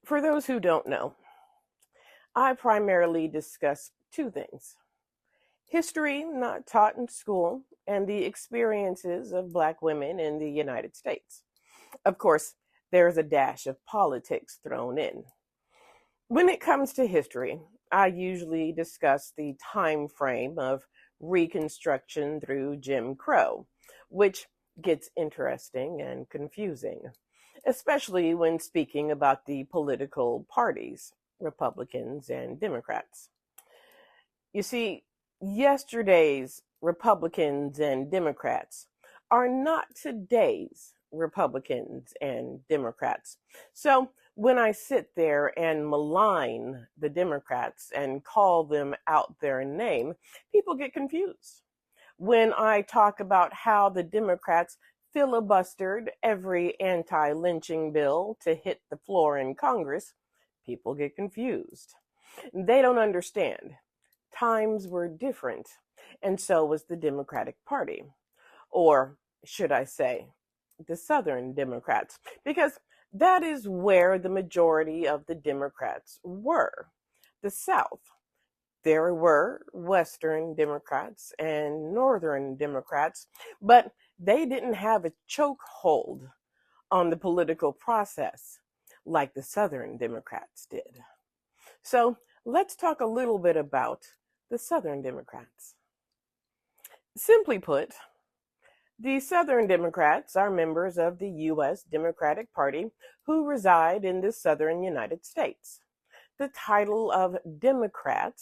For those who don't know, I primarily discuss two things: history not taught in school and the experiences of Black women in the United States. Of course, there's a dash of politics thrown in. When it comes to history, I usually discuss the time frame of Reconstruction through Jim Crow, which gets interesting and confusing, especially when speaking about the political parties, Republicans and Democrats. You see, yesterday's Republicans and Democrats are not today's Republicans and Democrats. So when I sit there and malign the Democrats and call them out their name, people get confused. When I talk about how the Democrats filibustered every anti lynching bill to hit the floor in Congress, people get confused. They don't understand. Times were different, and so was the Democratic Party. Or should I say, the Southern Democrats, because that is where the majority of the Democrats were, the South. There were Western Democrats and Northern Democrats, but they didn't have a chokehold on the political process like the Southern Democrats did. So let's talk a little bit about the Southern Democrats. Simply put, the Southern Democrats are members of the U.S. Democratic Party who reside in the Southern United States. The title of Democrat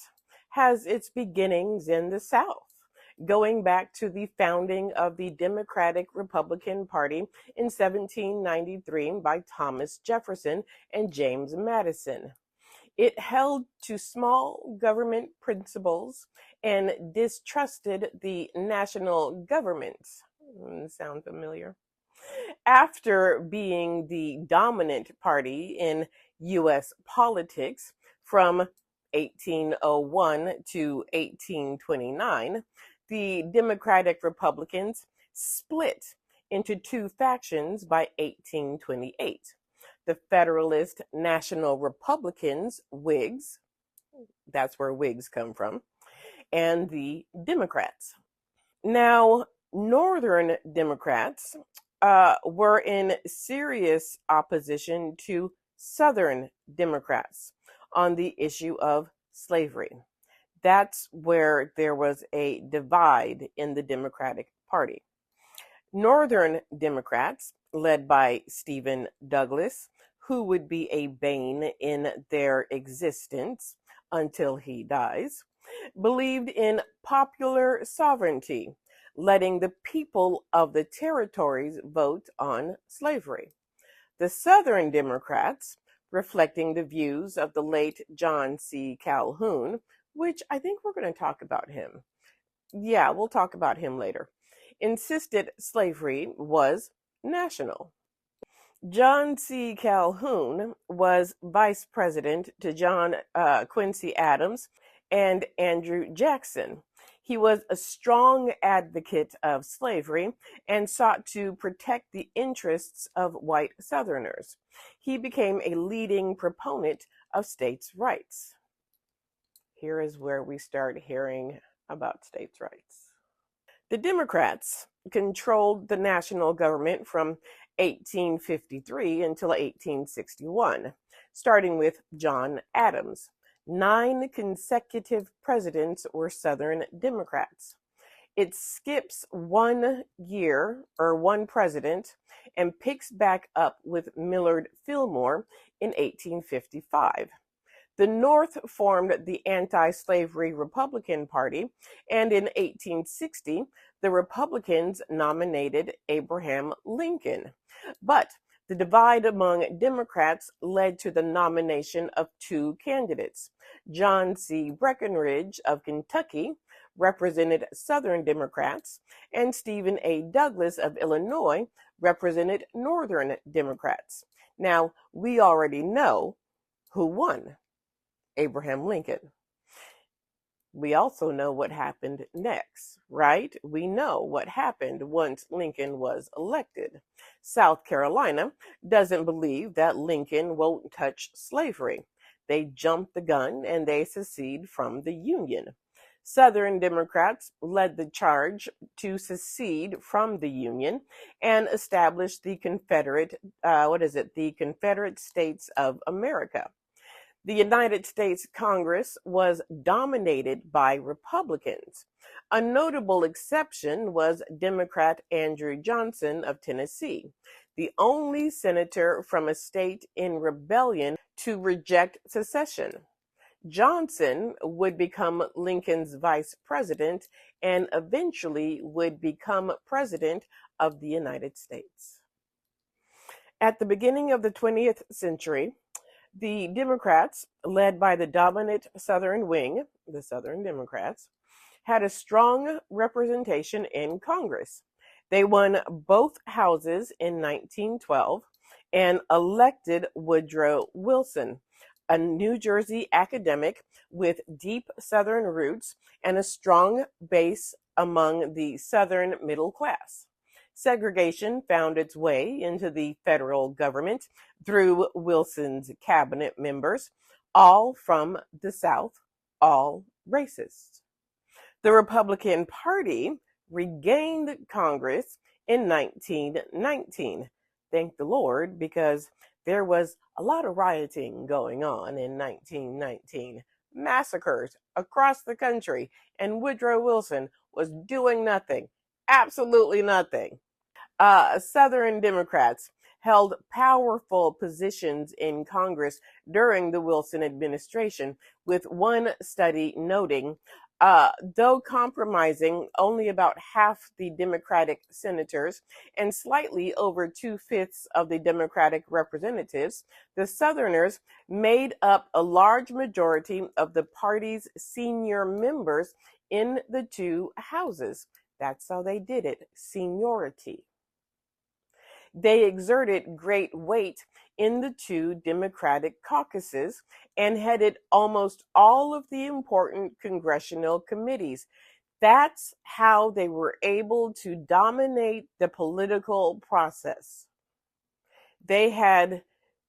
has its beginnings in the South, going back to the founding of the Democratic Republican Party in 1793 by Thomas Jefferson and James Madison. It held to small government principles and distrusted the national government. Sound familiar? After being the dominant party in U.S. politics from 1801 to 1829, the Democratic Republicans split into two factions by 1828. The Federalist National Republicans, Whigs, that's where Whigs come from, and the Democrats. Now, Northern Democrats were in serious opposition to Southern Democrats on the issue of slavery. That's where there was a divide in the Democratic Party. Northern Democrats, led by Stephen Douglas, who would be a bane in their existence until he dies, believed in popular sovereignty, letting the people of the territories vote on slavery. The Southern Democrats, reflecting the views of the late John C. Calhoun, which I think we're going to talk about him. Yeah, we'll talk about him later, insisted slavery was national. John C. Calhoun was vice president to John Quincy Adams and Andrew Jackson. He was a strong advocate of slavery and sought to protect the interests of white Southerners. He became a leading proponent of states' rights. Here is where we start hearing about states' rights. The Democrats controlled the national government from 1853 until 1861, starting with John Adams. 9 consecutive presidents were Southern Democrats. It skips 1 year or 1 president and picks back up with Millard Fillmore in 1855. The North formed the anti-slavery Republican Party, and in 1860, the Republicans nominated Abraham Lincoln. But the divide among Democrats led to the nomination of 2 candidates. John C. Breckinridge of Kentucky represented Southern Democrats, and Stephen A. Douglas of Illinois represented Northern Democrats. Now, we already know who won: Abraham Lincoln. We also know what happened next, right? We know what happened once Lincoln was elected. South Carolina doesn't believe that Lincoln won't touch slavery. They jump the gun and they secede from the Union. Southern Democrats led the charge to secede from the Union and establish the the Confederate States of America. The United States Congress was dominated by Republicans. A notable exception was Democrat Andrew Johnson of Tennessee, the only senator from a state in rebellion to reject secession. Johnson would become Lincoln's vice president and eventually would become president of the United States. At the beginning of the 20th century, the Democrats, led by the dominant Southern wing, the Southern Democrats, had a strong representation in Congress. They won both houses in 1912 and elected Woodrow Wilson, a New Jersey academic with deep Southern roots and a strong base among the Southern middle class. Segregation found its way into the federal government through Wilson's cabinet members, all from the South, all racist. The Republican Party regained Congress in 1919. Thank the Lord, because there was a lot of rioting going on in 1919. Massacres across the country, and Woodrow Wilson was doing nothing, absolutely nothing. Southern Democrats held powerful positions in Congress during the Wilson administration, with one study noting, though compromising only about half the Democratic senators and slightly over 2/5 of the Democratic representatives, the Southerners made up a large majority of the party's senior members in the two houses. That's how they did it, seniority. They exerted great weight in the two Democratic caucuses and headed almost all of the important congressional committees. That's how they were able to dominate the political process. They had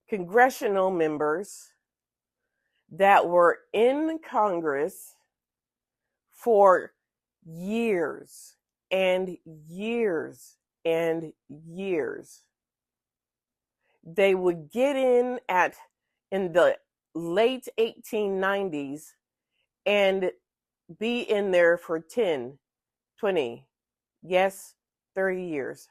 congressional members that were in Congress for years and years and years. They would get in the late 1890s and be in there for 10, 20, yes, 30 years.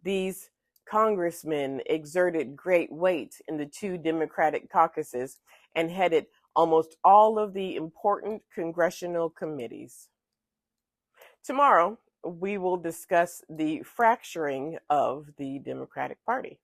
These congressmen exerted great weight in the two Democratic caucuses and headed almost all of the important congressional committees. Tomorrow, we will discuss the fracturing of the Democratic Party.